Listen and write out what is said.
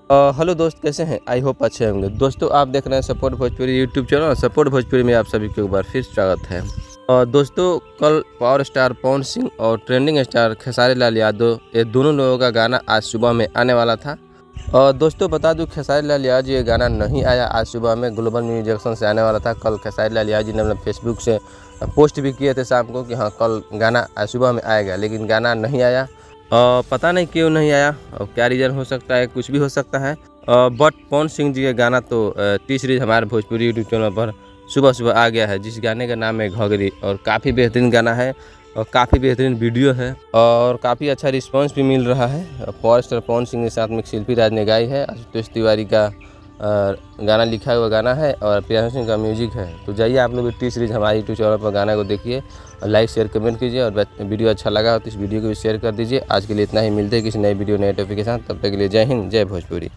Hello दोस्त, कैसे हैं? आई होप अच्छे होंगे। दोस्तों, आप देख रहे हैं support Bhojpuri YouTube channel. Support Bhojpuri में आप सभी को एक बार फिर स्वागत है। दोस्तों, कल पावर स्टार पवन सिंह और ट्रेंडिंग स्टार खेसारी लाल यादव, ये दोनों लोगों का गाना आज सुबह में आने वाला था। दोस्तों, बता दूं, खेसारी लाल यादव ये गाना नहीं आया। आज सुबह में ग्लोबल म्यूजिक जंक्शन से आने वाला था। कल खेसारी लाल यादव जी ने अपने फेसबुक से पोस्ट भी किए थे शाम को कि हाँ, कल गाना आज सुबह में आएगा, लेकिन गाना नहीं आया। पता नहीं क्यों नहीं आया और क्या रीज़न हो सकता है, कुछ भी हो सकता है। बट पवन सिंह जी का गाना तो 30 सीरीज हमारे भोजपुरी यूट्यूब चैनल पर सुबह सुबह आ गया है, जिस गाने का नाम है घघरी। और काफ़ी बेहतरीन गाना है और काफ़ी बेहतरीन वीडियो है और काफ़ी अच्छा रिस्पांस भी मिल रहा है। पावर स्टार पवन सिंह के साथ में शिल्पी राज ने गाई है। आशुतोष तिवारी का गाना लिखा हुआ गाना है और प्रियांशु सिंह का म्यूजिक है। तो जाइए आप लोग 30 सीरीज हमारे यूट्यूब चैनल पर गाना को देखिए और लाइक शेयर कमेंट कीजिए। और वीडियो अच्छा लगा हो तो इस वीडियो को भी शेयर कर दीजिए। आज के लिए इतना ही, मिलते हैं किसी नई वीडियो नए टॉपिक के साथ। तब तक के लिए जय हिंद, जय भोजपुरी।